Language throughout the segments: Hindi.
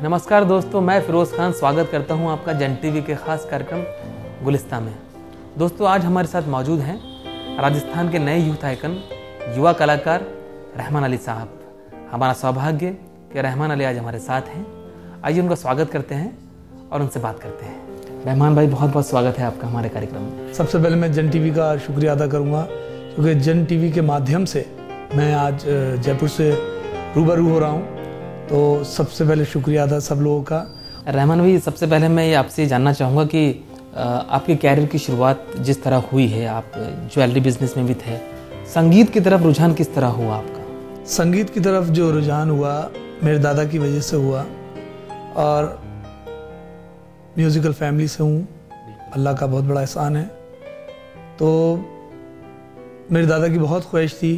नमस्कार दोस्तों, मैं फिरोज़ खान स्वागत करता हूं आपका जन टीवी के ख़ास कार्यक्रम गुलिस्तां में। दोस्तों, आज हमारे साथ मौजूद हैं राजस्थान के नए यूथ आइकन युवा कलाकार रहमान अली साहब। हमारा सौभाग्य कि रहमान अली आज हमारे साथ हैं। आइए उनका स्वागत करते हैं और उनसे बात करते हैं। रहमान भाई, बहुत बहुत स्वागत है आपका हमारे कार्यक्रम में। सबसे पहले मैं जन टीवी का शुक्रिया अदा करूँगा, क्योंकि जन टीवी के माध्यम से मैं आज जयपुर से रूबरू हो रहा हूँ। तो सबसे पहले शुक्रिया अदा सब लोगों का। रहमान भाई, सबसे पहले मैं ये आपसे जानना चाहूँगा कि आपके कैरियर की शुरुआत जिस तरह हुई है, आप ज्वेलरी बिजनेस में भी थे, संगीत की तरफ रुझान किस तरह हुआ आपका? संगीत की तरफ जो रुझान हुआ मेरे दादा की वजह से हुआ, और म्यूज़िकल फैमिली से हूँ, अल्लाह का बहुत बड़ा एहसान है। तो मेरे दादा की बहुत ख्वाहिश थी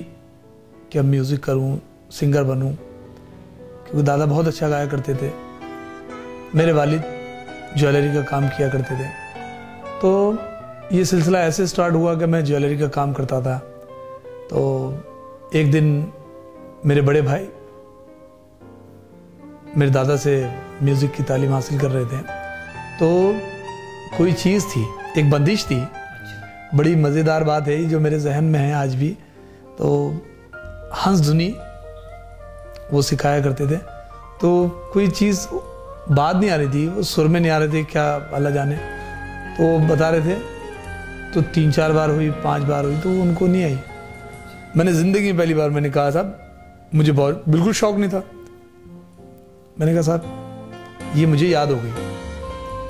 कि अब म्यूज़िक करूँ, सिंगर बनूँ, क्योंकि दादा बहुत अच्छा गाया करते थे। मेरे वालिद ज्वेलरी का काम किया करते थे। तो ये सिलसिला ऐसे स्टार्ट हुआ कि मैं ज्वेलरी का काम करता था। तो एक दिन मेरे बड़े भाई मेरे दादा से म्यूज़िक की तालीम हासिल कर रहे थे। तो कोई चीज़ थी, एक बंदिश थी। बड़ी मज़ेदार बात है जो मेरे जहन में है आज भी। तो हंस धुनी वो सिखाया करते थे। तो कोई चीज़ बात नहीं आ रही थी, वो सुर में नहीं आ रहे थे, क्या अल्लाह जाने। तो बता रहे थे, तो 3-4 बार हुई, 5 बार हुई, तो उनको नहीं आई। मैंने ज़िंदगी में पहली बार मैंने कहा, साहब मुझे बहुत बिल्कुल शौक नहीं था। मैंने कहा, साहब ये मुझे याद हो गई।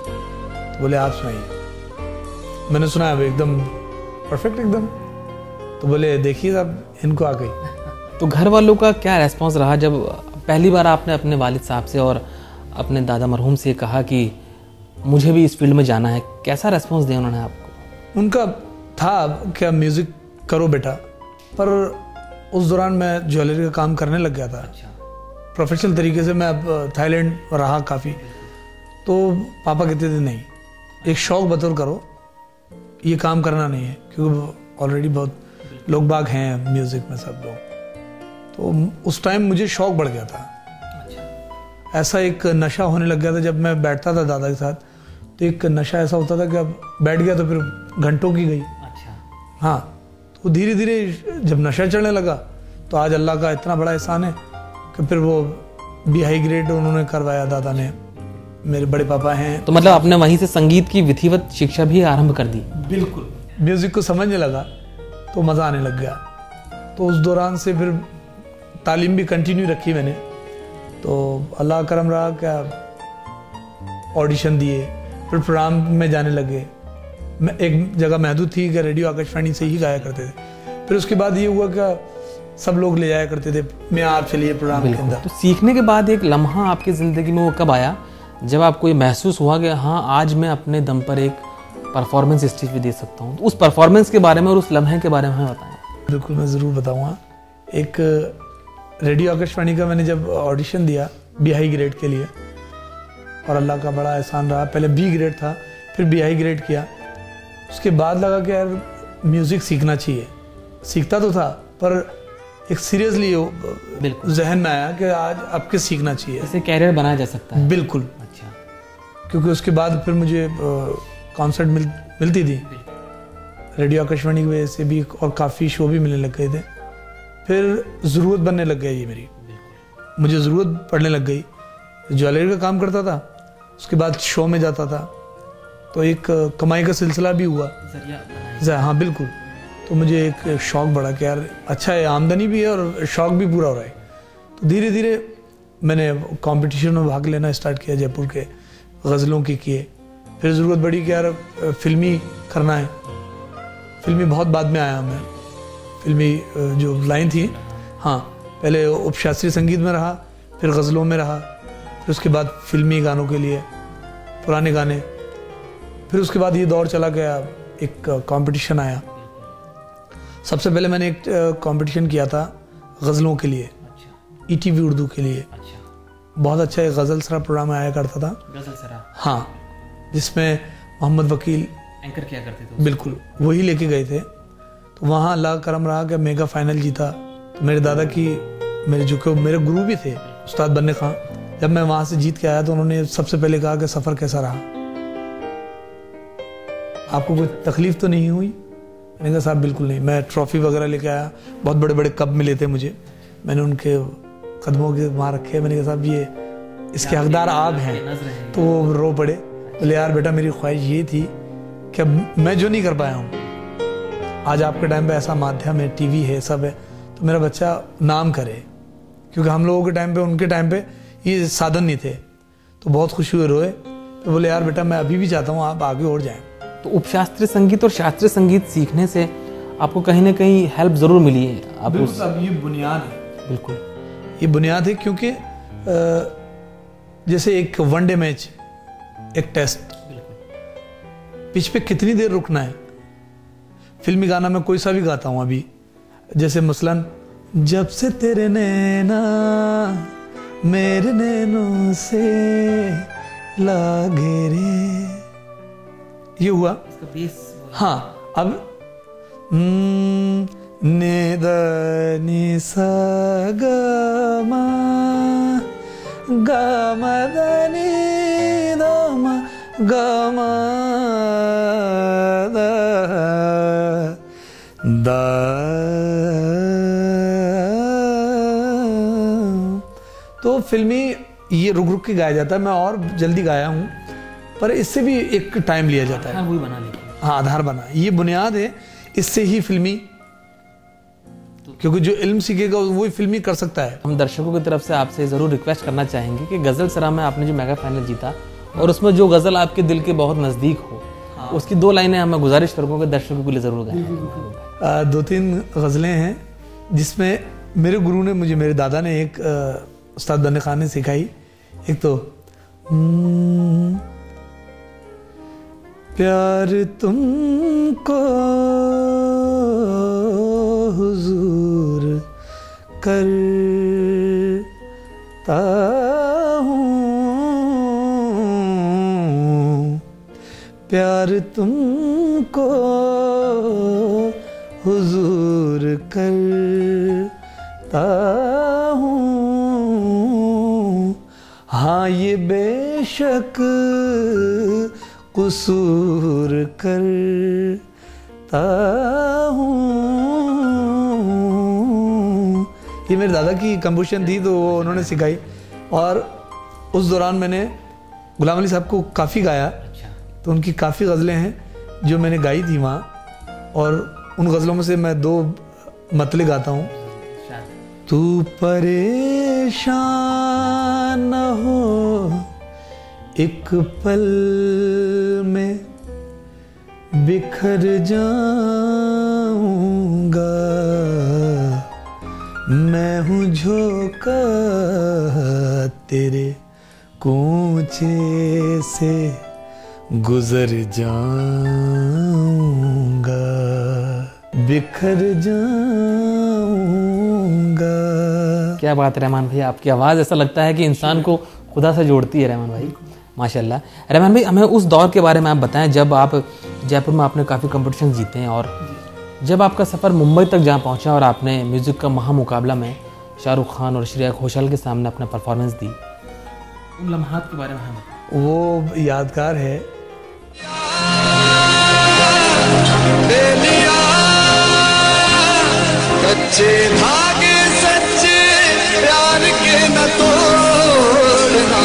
तो बोले, आप सुनाइए। मैंने सुनाया, एकदम परफेक्ट एकदम। तो बोले, देखिए साहब इनको आ गई। तो घर वालों का क्या रेस्पॉन्स रहा जब पहली बार आपने अपने वालिद साहब से और अपने दादा मरहूम से कहा कि मुझे भी इस फील्ड में जाना है? कैसा रेस्पॉन्स दिया उन्होंने आपको? उनका था क्या, म्यूज़िक करो बेटा। पर उस दौरान मैं ज्वेलरी का काम करने लग गया था। प्रोफेशनल तरीके से मैं अब थाईलैंड रहा काफ़ी। तो पापा कहते थे, नहीं, एक शौक बतौर करो, ये काम करना नहीं है, क्योंकि ऑलरेडी बहुत लोग बाग हैं म्यूज़िक में, सब लोग। तो उस टाइम मुझे शौक बढ़ गया था। ऐसा एक नशा होने लग गया था। जब मैं बैठता था दादा के साथ, तो एक नशा ऐसा होता था कि अब बैठ गया तो फिर घंटों की गई। हाँ, तो धीरे धीरे जब नशा चढ़ने लगा, तो आज अल्लाह का इतना बड़ा एहसान है कि फिर वो बी हाई ग्रेड उन्होंने करवाया दादा ने, मेरे बड़े पापा हैं। तो मतलब आपने वहीं से संगीत की विधिवत शिक्षा भी आरंभ कर दी? बिल्कुल। म्यूज़िक को समझने लगा तो मज़ा आने लग गया। तो उस दौरान से फिर तालीम भी कंटिन्यू रखी मैंने। तो अल्लाह करम रहा, क्या ऑडिशन दिए, फिर प्रोग्राम में जाने लगे। मैं एक जगह महदूद थी कि रेडियो आकाशवाणी से ही गाया करते थे। फिर उसके बाद ये हुआ कि सब लोग ले जाया करते थे, मैं आप चलिए प्रोग्राम के अंदर। तो सीखने के बाद एक लम्हा आपकी ज़िंदगी में वो कब आया जब आपको ये महसूस हुआ कि हाँ, आज मैं अपने दम पर एक परफॉर्मेंस स्टेज पे दे सकता हूँ? तो उस परफॉर्मेंस के बारे में और उस लम्हे के बारे में बताएं। बिल्कुल, मैं ज़रूर बताऊँगा। एक रेडियो आकाशवाणी का मैंने जब ऑडिशन दिया बी हाई ग्रेड के लिए, और अल्लाह का बड़ा एहसान रहा, पहले बी ग्रेड था, फिर बी हाई ग्रेड किया। उसके बाद लगा कि यार म्यूज़िक सीखना चाहिए। सीखता तो था, पर एक सीरियसली जहन में आया कि आज अब के सीखना चाहिए, इसे कैरियर बनाया जा सकता है। बिल्कुल। अच्छा। क्योंकि उसके बाद फिर मुझे कॉन्सर्ट मिलती थी रेडियो आकाशवाणी की वजह से भी, और काफ़ी शो भी मिलने लग गए थे। फिर ज़रूरत बनने लग गई ये मेरी, मुझे ज़रूरत पड़ने लग गई। ज्वेलरी का काम करता था, उसके बाद शो में जाता था, तो एक कमाई का सिलसिला भी हुआ। हाँ बिल्कुल। तो मुझे एक शौक़ बढ़ा कि यार अच्छा है, आमदनी भी है और शौक़ भी पूरा हो रहा है। तो धीरे धीरे मैंने कंपटीशन में भाग लेना स्टार्ट किया, जयपुर के गज़लों के किए। फिर ज़रूरत पड़ी कि यार फिल्मी करना है। फिल्मी बहुत बाद में आया मैं, फिल्मी जो लाइन थी। हाँ, पहले उपशास्त्रीय संगीत में रहा, फिर गज़लों में रहा, फिर उसके बाद फिल्मी गानों के लिए पुराने गाने। फिर उसके बाद ये दौर चला गया, एक कंपटीशन आया। सबसे पहले मैंने एक कंपटीशन किया था गज़लों के लिए, ईटीवी उर्दू के लिए। बहुत अच्छा एक गज़ल सरा प्रोग्राम आया करता था। गज़ल सरा? हाँ, जिसमें मोहम्मद वकील एंकर किया करते थे। बिल्कुल, वही लेके गए थे। तो वहाँ अल्लाह करम रहा कि मेगा फाइनल जीता। तो मेरे दादा की, मेरे गुरु भी थे उस्ताद बन्ने खां, जब मैं वहां से जीत के आया तो उन्होंने सबसे पहले कहा कि सफर कैसा रहा, आपको कोई तकलीफ तो नहीं हुई? मैंने कहा साहब बिल्कुल नहीं। मैं ट्रॉफी वगैरह लेके आया, बहुत बड़े बड़े कप मिले थे मुझे, मैंने उनके कदमों के वहां रखे। मैंने कहा साहब ये इसके हकदार आप हैं। तो वो रो पड़े, बोले यार बेटा मेरी ख्वाहिश ये थी कि मैं जो नहीं कर पाया हूँ, आज आपके टाइम पे ऐसा माध्यम है, टीवी है, सब है, तो मेरा बच्चा नाम करे। क्योंकि हम लोगों के टाइम पे, उनके टाइम पे ये साधन नहीं थे। तो बहुत खुशी हुए, रोए। तो बोले यार बेटा मैं अभी भी चाहता हूँ आप आगे और जाएं। तो उपशास्त्रीय संगीत और शास्त्रीय संगीत सीखने से आपको कहीं ना कहीं हेल्प जरूर मिली है। आप उस ये बुनियाद है, बिल्कुल ये बुनियाद है। क्योंकि जैसे एक वनडे मैच, एक टेस्ट, पिच पे कितनी देर रुकना है। फिल्मी गाना मैं कोई सा भी गाता हूँ अभी, जैसे मसलन जब से तेरे नैना मेरे नैनों से लागे रे, ये हुआ। हाँ, अब ने द नि सा ग मा ग म द नि द म ग म द द। तो फिल्मी ये रुक रुक के गाया जाता है। मैं और जल्दी गाया हूँ, पर इससे भी एक टाइम लिया जाता है। वही बना लेते। हाँ, आधार बना, ये बुनियाद है। इससे ही फिल्मी, क्योंकि जो इल्म सीखेगा वही फिल्मी कर सकता है। हम दर्शकों की तरफ से आपसे जरूर रिक्वेस्ट करना चाहेंगे कि गजल सरा में आपने जो मेगा फाइनल जीता और उसमें जो गजल आपके दिल के बहुत नजदीक हो, उसकी 2 लाइनें हमें गुजारिश करूंगा कि दर्शकों के लिए जरूर गाएं। 2-3 गजलें हैं जिसमें मेरे गुरु ने मुझे, मेरे दादा ने, एक उस्ताद बन्ने खान ने सिखाई। एक तो प्यार तुमको हुजूर करता हूँ, प्यार तुमको हुजूर करता हूँ। हाँ ये बेशक कुसूर करता हूँ। ये मेरे दादा की कंपोजिशन थी, तो वो उन्होंने सिखाई। और उस दौरान मैंने गुलाम अली साहब को काफ़ी गाया। तो उनकी काफ़ी गज़लें हैं जो मैंने गाई थी वहाँ, और उन गज़लों में से मैं 2 मतले गाता हूँ। तू परेशान न हो एक पल में बिखर जाऊंगा, मैं हूँ झोंका तेरे कूचे से गुजर जाऊंगा, बिखर जाऊंगा। क्या बात है रहमान भाई, आपकी आवाज़ ऐसा लगता है कि इंसान को खुदा से जोड़ती है। रहमान भाई माशाल्लाह। रहमान भाई, हमें उस दौर के बारे में आप बताएं जब आप जयपुर में आपने काफ़ी कंपटीशन जीते हैं, और जब आपका सफ़र मुंबई तक जहाँ पहुँचा और आपने म्यूज़िक का महामुकाबला में शाहरुख खान और श्रेया घोषाल के सामने अपना परफॉर्मेंस दी, उन लम्हात के बारे में हमें वो यादगार है। कच्चे धागे सच्चे प्यार के न तोड़ना,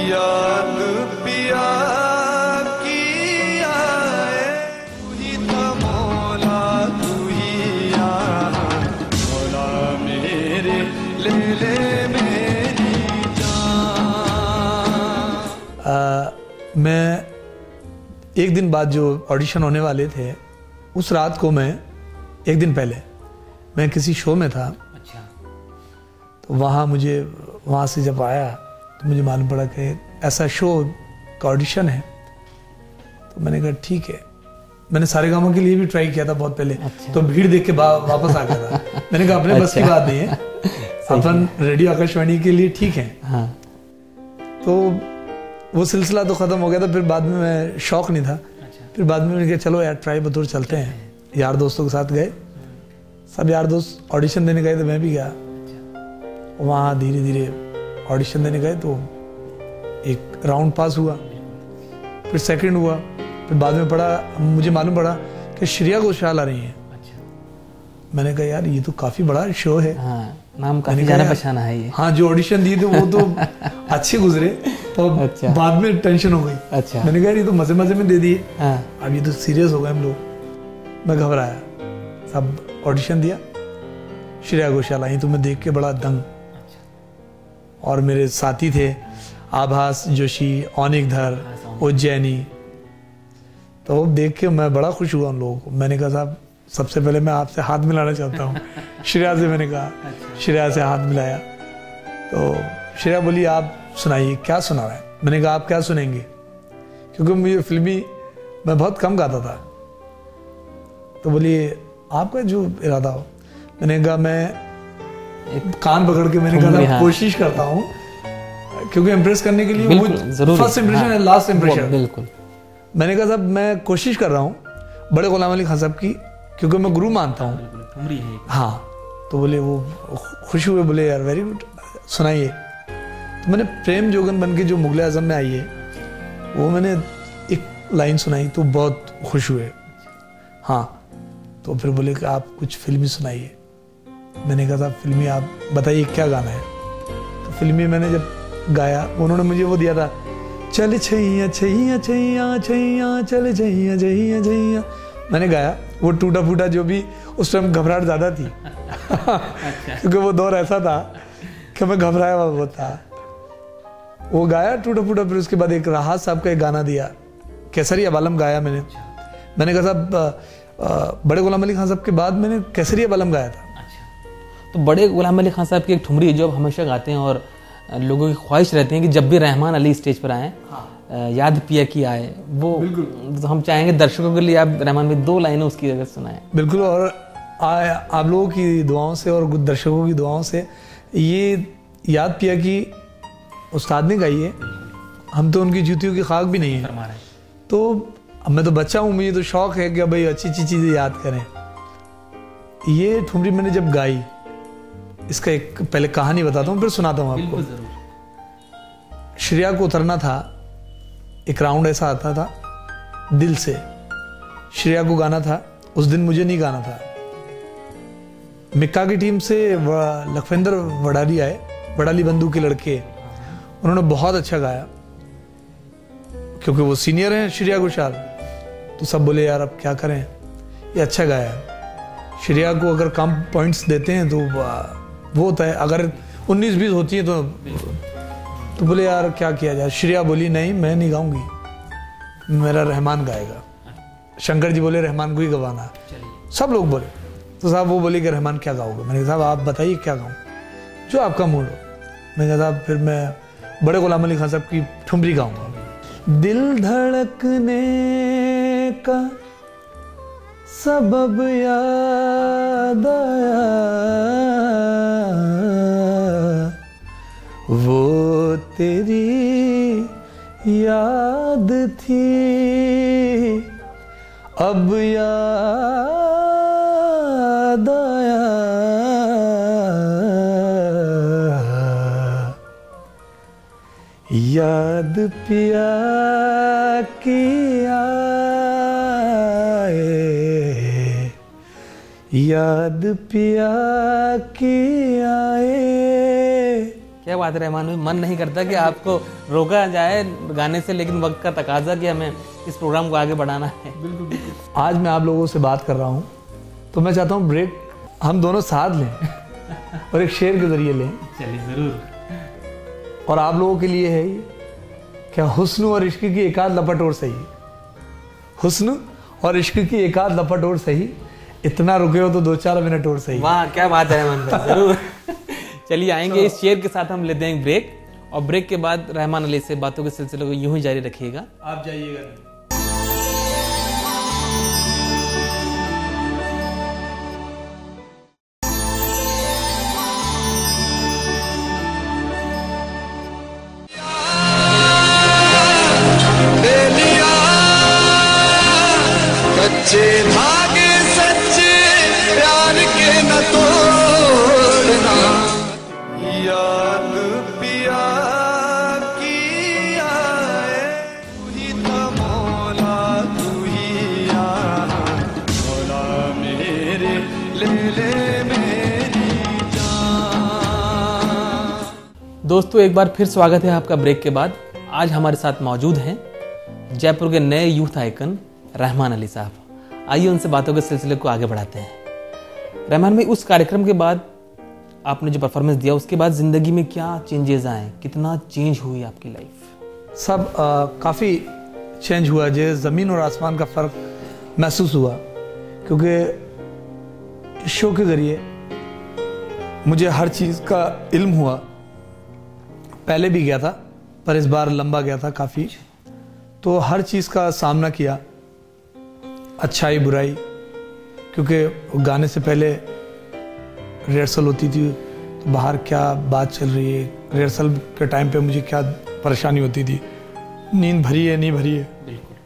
याद पिया की आए, तू ही था मौला, तू ही यार मौला मेरे, ले ले मेरी जान। मैं एक दिन बाद जो ऑडिशन होने वाले थे, उस रात को मैं, एक दिन पहले मैं किसी शो में था। अच्छा। तो वहाँ से जब आया तो मुझे मालूम पड़ा कि ऐसा शो का ऑडिशन है। तो मैंने कहा ठीक है। मैंने सारे गामों के लिए भी ट्राई किया था बहुत पहले। अच्छा। तो भीड़ देख के वापस आ गया था। मैंने कहा अपने बस की बात नहीं है, अपन रेडियो आकाशवाणी के लिए ठीक है। हाँ। तो वो सिलसिला तो ख़त्म हो गया था। फिर बाद में मैं शौक नहीं था। अच्छा। फिर बाद में मैंने कहा चलो यार ट्राई बतौर चलते हैं। यार दोस्तों के साथ गए, सब यार दोस्त ऑडिशन देने गए, तो मैं भी गया। वहाँ धीरे धीरे ऑडिशन देने गए तो एक राउंड पास हुआ, फिर सेकंड हुआ, फिर बाद में मुझे मालूम पड़ा कि श्रेया घोषाल आ रही हैं। मैंने कहा यार ये तो काफी बड़ा शो है। हाँ, नाम काफी जाना पहचाना है ये। हाँ, जो ऑडिशन दिए थे वो तो अच्छे गुजरे, तो अच्छा। बाद में टेंशन हो गई। अच्छा। मैंने कहा ये तो मजे मजे में दे दिए, हाँ। अब ये तो सीरियस हो गए हम लोग। मैं घबराया, सब ऑडिशन दिया, श्रेया घोषाल आई तो मैं देख के बड़ा दंग। और मेरे साथी थे आभास जोशी, औनिक धर, उज्जैनी, तो वो देख के मैं बड़ा खुश हुआ उन लोगों को। मैंने कहा साहब सबसे पहले मैं आपसे हाथ मिलाना चाहता हूँ। श्रेया से मैंने कहा, श्रेया से हाथ मिलाया तो श्रेया बोली आप सुनाइए, क्या सुना रहे हैं? मैंने कहा आप क्या सुनेंगे, क्योंकि मुझे फिल्मी मैं बहुत कम गाता था। तो बोली आपका जो इरादा हो। मैंने कहा मैं कान पकड़ के मैंने कहा कोशिश करता हूँ, क्योंकि इम्प्रेस करने के लिए वो फर्स्ट इम्प्रेशन है, लास्ट इम्प्रेशन। बिल्कुल। मैंने कहा साहब मैं कोशिश कर रहा हूँ बड़े गुलाम अली खान साहब की, क्योंकि मैं गुरु मानता हूँ। हाँ, तो बोले वो खुश हुए, बोले यार वेरी गुड, सुनाइए। तो मैंने प्रेम जोगन बन के जो मुगल आजम में आई है वो मैंने एक लाइन सुनाई तो बहुत खुश हुए। हाँ, तो फिर बोले कि आप कुछ फिल्मी सुनाइए। मैंने कहा साहब फिल्मी आप बताइए क्या गाना है। तो फिल्मी मैंने जब गाया, उन्होंने मुझे वो दिया था, चल छैया छैया छैया छैया चल छैया छैया छैया। मैंने गाया, वो टूटा फूटा जो भी उस टाइम घबराहट ज्यादा थी। क्योंकि वो दौर ऐसा था कि मैं घबराया हुआ बहुत था। वो गाया टूटा फूटा, फिर उसके बाद एक राहत साहब का एक गाना दिया, केसरिया बालम गाया मैंने। मैंने कहा साहब बड़े गुलाम अली खान साहब के बाद मैंने केसरिया बालम गाया था। तो बड़े गुलाम अली खान साहब की एक ठुमरी जो हमेशा गाते हैं और लोगों की ख्वाहिश रहती है कि जब भी रहमान अली स्टेज पर आए, याद पिया की आए, वो तो हम चाहेंगे दर्शकों के लिए आप रहमान में 2 लाइनें उसकी अगर सुनाएं। बिल्कुल, और आप लोगों की दुआओं से और दर्शकों की दुआओं से ये याद पिया की उस्ताद ने गाई है, हम तो उनकी जूतियों की खाक भी नहीं है। तो अब मैं तो बच्चा हूँ, मुझे तो शौक है कि भाई अच्छी अच्छी चीजें याद करें। ये ठुमरी मैंने जब गाई, इसका एक पहले कहानी बताता हूँ फिर सुनाता हूँ आपको। श्रेया को उतरना था, एक राउंड ऐसा आता था दिल से, श्रेया को गाना था, उस दिन मुझे नहीं गाना था। मिक्का की टीम से लखविंदर वडाली आए, वडाली बंधु के लड़के, उन्होंने बहुत अच्छा गाया, क्योंकि वो सीनियर हैं श्रेया घोषाल। तो सब बोले यार अब क्या करें, ये अच्छा गाया। श्रेया को अगर कम पॉइंट्स देते हैं तो वो होता है, अगर 19-20 होती है तो बोले यार क्या किया जाए। श्रेया बोली नहीं मैं नहीं गाऊंगी, मेरा रहमान गाएगा। शंकर जी बोले रहमान को ही गवाना। सब लोग बोले, तो साहब वो बोले कि रहमान क्या गाओगे। मैंने कहा साहब आप बताइए क्या गाऊं, जो आपका मूड हो। मैंने कहा साहब फिर मैं बड़े गुलाम अली खान साहब की ठुमरी गाऊंगा। दिल धड़कने का सबब याद आया, वो तेरी याद थी, अब याद आया, याद पिया की आए, याद पिया की आए। क्या बात है रहमान भाई, मन नहीं करता कि आपको रोका जाए गाने से, लेकिन वक्त का तकाजा कि हमें इस प्रोग्राम को आगे बढ़ाना है। बिल्कुल। आज मैं आप लोगों से बात कर रहा हूँ तो मैं चाहता हूँ ब्रेक हम दोनों साथ लें और एक शेर के जरिए लें। चलिए जरूर। और आप लोगों के लिए है ये, क्या हुस्न और इश्क की एकाध लपट और सही, हुस्न और इश्क की एकाध लपट और सही, इतना रुके हो तो 2-4 मिनट और सही। वाह क्या बात है रहमान भाई, जरूर। चलिए आएंगे इस शेर के साथ, हम लेते हैं ब्रेक, और ब्रेक के बाद रहमान अली से बातों के सिलसिले को यूं ही जारी रखिएगा। आप जाइएगा। कच्चे धागे सच्चे प्यार के न तोड़ना, याद पिया ले ले मेरी जान। दोस्तों एक बार फिर स्वागत है आपका ब्रेक के बाद। आज हमारे साथ मौजूद हैं जयपुर के नए यूथ आइकन रहमान अली साहब। आइए उनसे बातों के सिलसिले को आगे बढ़ाते हैं। रहमान भाई, उस कार्यक्रम के बाद आपने जो परफॉर्मेंस दिया उसके बाद ज़िंदगी में क्या चेंजेस आए, कितना चेंज हुई आपकी लाइफ? सब काफ़ी चेंज हुआ, जो ज़मीन और आसमान का फ़र्क महसूस हुआ, क्योंकि इस शो के ज़रिए मुझे हर चीज़ का इल्म हुआ। पहले भी गया था पर इस बार लंबा गया था काफ़ी, तो हर चीज़ का सामना किया, अच्छाई बुराई, क्योंकि गाने से पहले रिहर्सल होती थी तो बाहर क्या बात चल रही है, रिहर्सल के टाइम पे मुझे क्या परेशानी होती थी, नींद भरी है नहीं भरी है। बिल्कुल।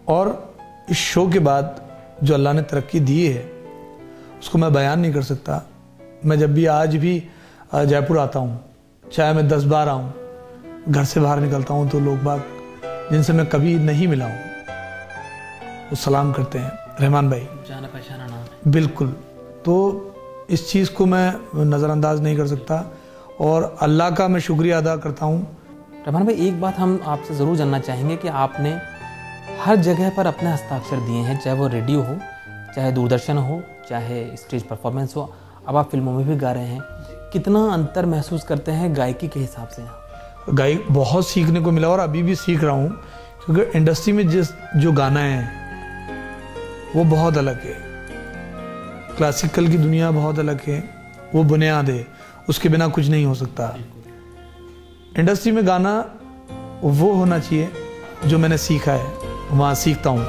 और इस शो के बाद जो अल्लाह ने तरक्की दी है उसको मैं बयान नहीं कर सकता। मैं जब भी आज भी जयपुर आता हूँ, चाहे मैं 10 बार आऊँ, घर से बाहर निकलता हूँ तो लोग बाग जिनसे मैं कभी नहीं मिला हूँ वो सलाम करते हैं, रहमान भाई, जाना पहचाना नाम है। बिल्कुल। तो इस चीज़ को मैं नज़रअंदाज नहीं कर सकता और अल्लाह का मैं शुक्रिया अदा करता हूँ। रहमान भाई, एक बात हम आपसे ज़रूर जानना चाहेंगे कि आपने हर जगह पर अपने हस्ताक्षर दिए हैं, चाहे वो रेडियो हो, चाहे दूरदर्शन हो, चाहे स्टेज परफॉर्मेंस हो, अब आप फिल्मों में भी गा रहे हैं। कितना अंतर महसूस करते हैं गायकी के हिसाब से? गायक बहुत सीखने को मिला और अभी भी सीख रहा हूँ, क्योंकि इंडस्ट्री में जो गाना है वो बहुत अलग है। क्लासिकल की दुनिया बहुत अलग है, वो बुनियाद है, उसके बिना कुछ नहीं हो सकता। इंडस्ट्री में गाना वो होना चाहिए जो मैंने सीखा है, वहाँ सीखता हूँ।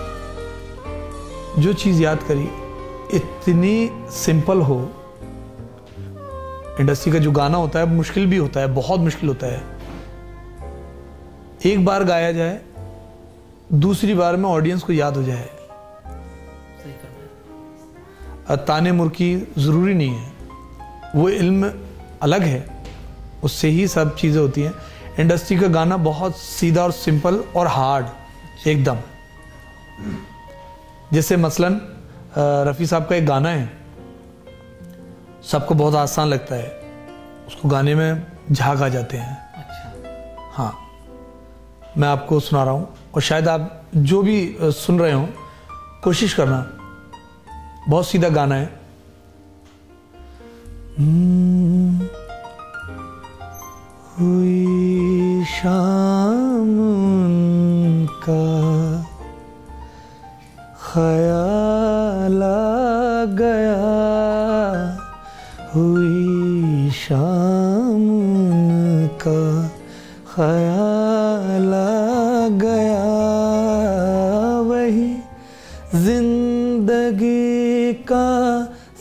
जो चीज़ याद करी इतनी सिंपल हो। इंडस्ट्री का जो गाना होता है मुश्किल भी होता है, बहुत मुश्किल होता है। एक बार गाया जाए, दूसरी बार में ऑडियंस को याद हो जाए। ताने मुर्की ज़रूरी नहीं है, वो इल्म अलग है, उससे ही सब चीज़ें होती हैं। इंडस्ट्री का गाना बहुत सीधा और सिंपल और हार्ड एकदम। जैसे मसलन रफ़ी साहब का एक गाना है, सबको बहुत आसान लगता है, उसको गाने में झाग आ जाते हैं। अच्छा। हाँ, मैं आपको सुना रहा हूँ और शायद आप जो भी सुन रहे हो कोशिश करना। बहुत सीधा गाना है। हुई शाम का ख्याल आ गया, हुई शाम का ख्याल आ गया, वही जिंदगी का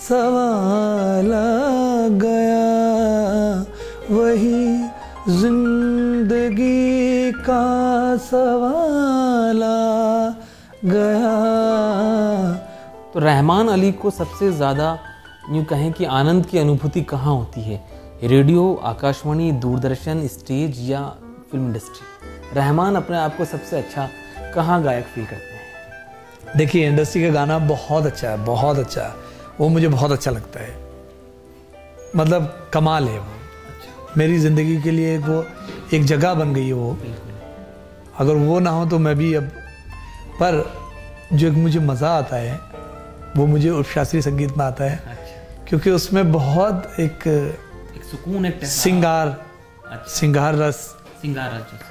सवाल आ गया, वही जिंदगी का सवाल आ गया। तो रहमान अली को सबसे ज़्यादा यूँ कहें कि आनंद की अनुभूति कहाँ होती है? रेडियो, आकाशवाणी, दूरदर्शन, स्टेज या फिल्म इंडस्ट्री? रहमान अपने आप को सबसे अच्छा कहाँ गायक फील करते हैं? देखिए, इंडस्ट्री का गाना बहुत अच्छा है, बहुत अच्छा है, वो मुझे बहुत अच्छा लगता है। मतलब कमाल है वो। अच्छा। मेरी ज़िंदगी के लिए वो एक जगह बन गई है वो। अगर वो ना हो तो मैं भी अब, पर जो एक मुझे मज़ा आता है वो मुझे उपशास्त्रीय संगीत में आता है। अच्छा। क्योंकि उसमें बहुत एक सुकून, एक सिंगार, अच्छा। सिंगार रस,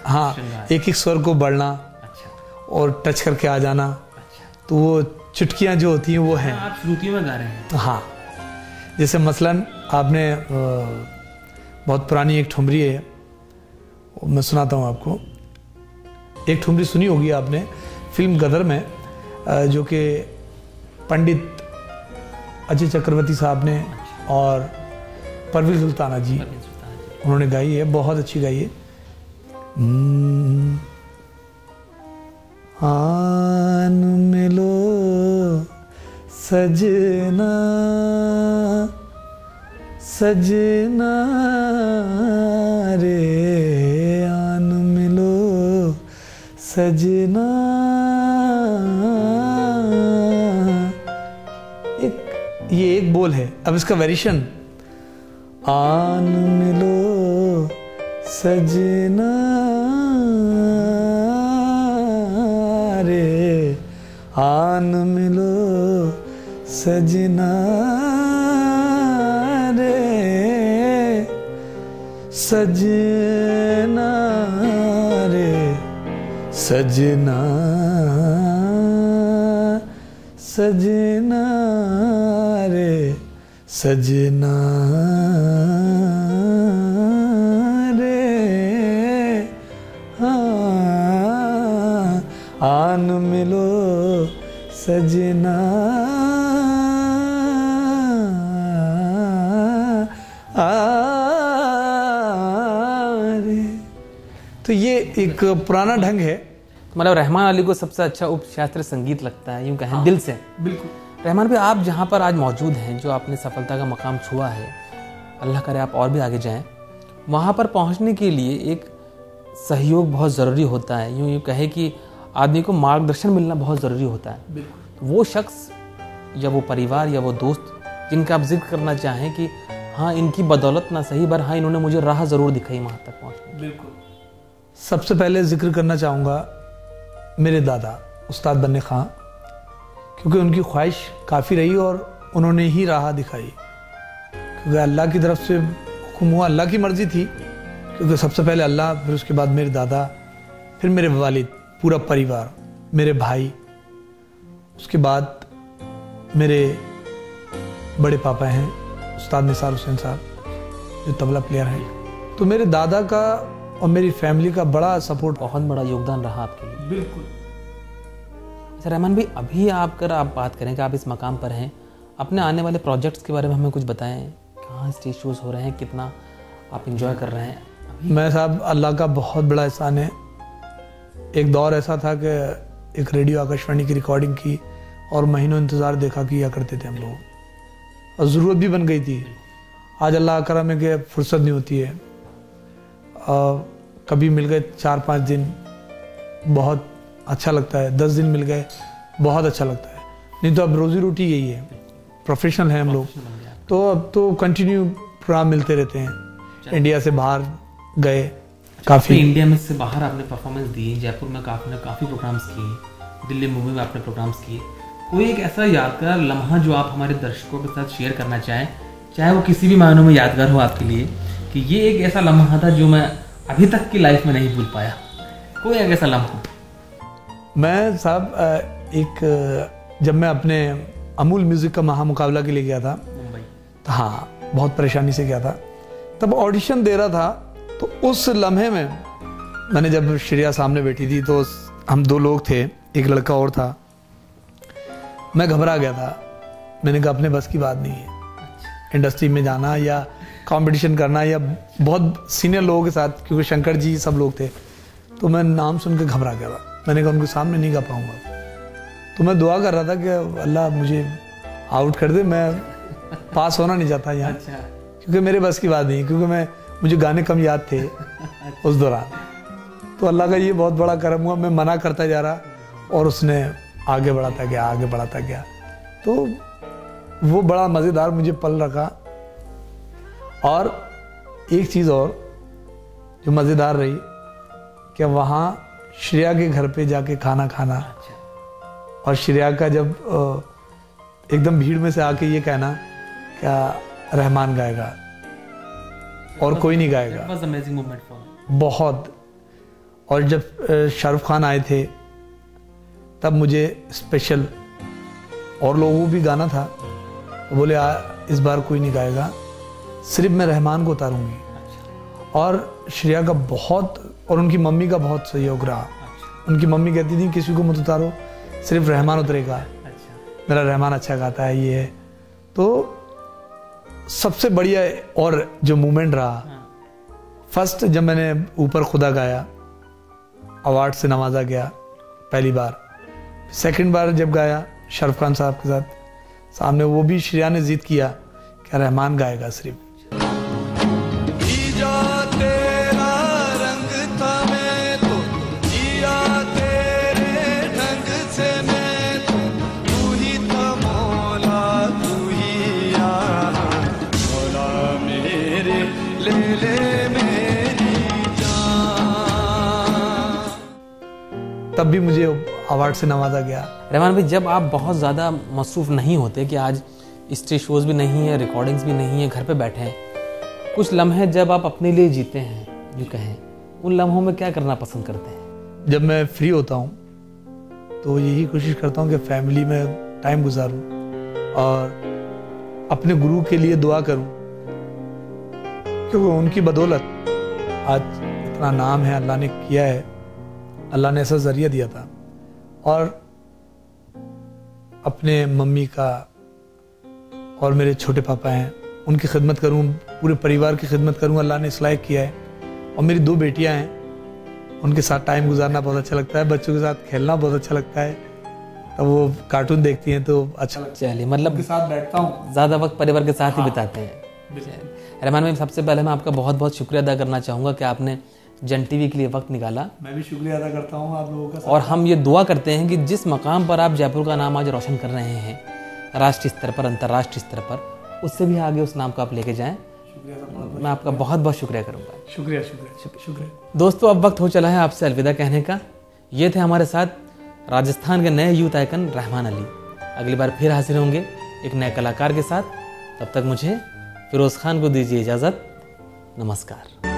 हाँ, एक एक स्वर को बढ़ना। अच्छा। और टच करके आ जाना। अच्छा। तो वो चुटकियाँ जो होती हैं वो हैं। आप श्रुतियों में गा रहे हैं? हाँ, जैसे मसलन आपने बहुत पुरानी एक ठुमरी है, मैं सुनाता हूँ आपको। एक ठुमरी सुनी होगी आपने फिल्म गदर में, जो कि पंडित अजय चक्रवर्ती साहब ने और परवीन सुल्ताना जी उन्होंने गाई है, बहुत अच्छी गाई है। आन मिलो सजना सजना रे, आन मिलो सजना। ये एक बोल है। अब इसका वेरिएशन, आन मिलो सजना रे, आन मिलो सजना रे, सजना रे, सजना सजना रे, सजना रे, हाँ, आन मिलो सजना रे। तो ये एक पुराना ढंग है। मतलब रहमान अली को सबसे अच्छा उपशास्त्रीय संगीत लगता है, यूं कहें दिल से। बिल्कुल। रहमान भाई, आप जहाँ पर आज मौजूद हैं, जो आपने सफलता का मकाम छुआ है, अल्लाह करे आप और भी आगे जाएं, वहाँ पर पहुँचने के लिए एक सहयोग बहुत ज़रूरी होता है। यूँ कहे कि आदमी को मार्गदर्शन मिलना बहुत ज़रूरी होता है। बिल्कुल। वो शख्स या वो परिवार या वो दोस्त जिनका आप जिक्र करना चाहें कि हाँ, इनकी बदौलत ना सही पर हाँ, इन्होंने मुझे राह ज़रूर दिखाई वहाँ तक पहुँचने। बिल्कुल। सबसे पहले जिक्र करना चाहूँगा मेरे दादा उस्ताद बन्ने खां, क्योंकि उनकी ख्वाहिश काफ़ी रही और उन्होंने ही राह दिखाई। क्योंकि अल्लाह की तरफ से हुक्म हुआ, अल्लाह की मर्ज़ी थी, क्योंकि सबसे पहले अल्लाह, फिर उसके बाद मेरे दादा, फिर मेरे वालिद, पूरा परिवार, मेरे भाई, उसके बाद मेरे बड़े पापा हैं उस्ताद निसार हुसैन साहब, जो तबला प्लेयर हैं। तो मेरे दादा का और मेरी फैमिली का बड़ा सपोर्ट, बहुत बड़ा योगदान रहा आपके लिए। बिल्कुल। अच्छा रहमान भाई, अभी आप बात करें कि आप इस मकाम पर हैं, अपने आने वाले प्रोजेक्ट्स के बारे में हमें कुछ बताएं। कहाँ स्टेज शोज हो रहे हैं, कितना आप इंजॉय कर रहे हैं? मैं साहब, अल्लाह का बहुत बड़ा एहसान है। एक दौर ऐसा था कि एक रेडियो आकाशवाणी की रिकॉर्डिंग की और महीनों इंतज़ार देखा किया करते थे हम लोग, और ज़रूरत भी बन गई थी। आज अल्लाह करम है कि फुर्सत नहीं होती है। कभी मिल गए 4-5 दिन, बहुत अच्छा लगता है। 10 दिन मिल गए, बहुत अच्छा लगता है। नहीं तो अब रोजी रोटी यही है, प्रोफेशनल हैं हम लोग, तो अब तो कंटिन्यू प्रोग्राम मिलते रहते हैं। इंडिया से बाहर गए काफ़ी, इंडिया में से बाहर आपने परफॉर्मेंस दी, जयपुर में काफ़ी प्रोग्राम्स किए, दिल्ली मुंबई में आपने प्रोग्राम्स किए। कोई एक ऐसा यादगार लम्हा जो आप हमारे दर्शकों के साथ शेयर करना चाहें, चाहे वो किसी भी मायनों में यादगार हो आपके लिए, कि ये एक ऐसा लम्हा था जो मैं अभी तक की लाइफ में नहीं भूल पाया, कोई एक ऐसा लम्हा? मैं साहब जब मैं अपने अमूल म्यूज़िक का महामुकाबला के लिए गया था मुंबई, तो हाँ, बहुत परेशानी से गया था। तब ऑडिशन दे रहा था, तो उस लम्हे में मैंने, जब श्रेया सामने बैठी थी, तो हम 2 लोग थे, एक लड़का और था। मैं घबरा गया था। मैंने कहा अपने बस की बात नहीं है इंडस्ट्री में जाना या कंपटीशन करना, या बहुत सीनियर लोगों के साथ, क्योंकि शंकर जी सब लोग थे। तो मैं नाम सुन के घबरा गया था। मैंने कहा उनके सामने नहीं गा पाऊंगा। तो मैं दुआ कर रहा था कि अल्लाह मुझे आउट कर दे, मैं पास होना नहीं चाहता यहाँ। अच्छा। क्योंकि मेरे बस की बात नहीं, क्योंकि मुझे गाने कम याद थे उस दौरान। तो अल्लाह का ये बहुत बड़ा करम हुआ, मैं मना करता जा रहा और उसने आगे बढ़ाता गया। तो वो बड़ा मज़ेदार मुझे पल रखा। और एक चीज़ और जो मज़ेदार रही, कि वहाँ श्रेया के घर पे जाके खाना खाना, और श्रेया का जब एकदम भीड़ में से आके ये कहना क्या रहमान गाएगा और कोई नहीं गाएगा, बहुत। और जब शाहरुख खान आए थे, तब मुझे स्पेशल, और लोगों को भी गाना था, बोले इस बार कोई नहीं गाएगा, सिर्फ मैं रहमान को उतारूंगी। और श्रेया का बहुत, और उनकी मम्मी का बहुत सहयोग रहा। उनकी मम्मी कहती थी किसी को मत उतारो, सिर्फ रहमान उतरेगा, मेरा रहमान अच्छा गाता है, ये है। तो सबसे बढ़िया और जो मोमेंट रहा, फर्स्ट जब मैंने ऊपर खुदा गाया, अवार्ड से नवाजा गया पहली बार। सेकंड बार जब गाया शाहरुख खान साहब के साथ सामने, वो भी श्रेया ने जिद किया कि रहमान गाएगा सिर्फ। भी मुझे अवार्ड से नवाजा गया। रहमान भाई, जब आप बहुत ज़्यादा मसरूफ़ नहीं होते कि आज स्टेज शोज़ भी नहीं है, रिकॉर्डिंग्स भी नहीं है, घर पे बैठे हैं, कुछ लम्हे जब आप अपने लिए जीते हैं, जो कहें, उन लम्हों में क्या करना पसंद करते हैं? जब मैं फ्री होता हूँ तो यही कोशिश करता हूँ कि फैमिली में टाइम गुजारूँ और अपने गुरु के लिए दुआ करूँ, क्योंकि उनकी बदौलत आज इतना नाम है अल्लाह ने किया है, अल्लाह ने ऐसा जरिया दिया था। और अपने मम्मी का और मेरे छोटे पापा हैं, उनकी खिदमत करूं, पूरे परिवार की खिदमत करूं, अल्लाह ने इस लायक किया है। और मेरी 2 बेटियां हैं, उनके साथ टाइम गुजारना बहुत अच्छा लगता है, बच्चों के साथ खेलना बहुत अच्छा लगता है। तब वो कार्टून देखती हैं तो अच्छा लगता है, चलिए, मतलब उनके साथ बैठता हूँ, ज़्यादा वक्त परिवार के साथ ही बिताते हैं। रहमान भाई, सबसे पहले मैं आपका बहुत बहुत शुक्रिया अदा करना चाहूँगा कि आपने जन टीवी के लिए वक्त निकाला। मैं भी शुक्रिया अदा करता हूँ आप लोगों का। और हम ये दुआ करते हैं कि जिस मकाम पर आप जयपुर का नाम आज रोशन कर रहे हैं, राष्ट्रीय स्तर पर, अंतर्राष्ट्रीय स्तर पर, उससे भी आगे उस नाम को आप लेके जाएं। मैं आपका बहुत बहुत शुक्रिया करूँगा। शुक्रिया शुक्रिया शुक्रिया। दोस्तों, अब वक्त हो चला है आपसे अलविदा कहने का। ये थे हमारे साथ राजस्थान के नए यूथ आइकन रहमान अली। अगली बार फिर हाजिर होंगे एक नए कलाकार के साथ। तब तक मुझे फिरोज खान को दीजिए इजाज़त। नमस्कार।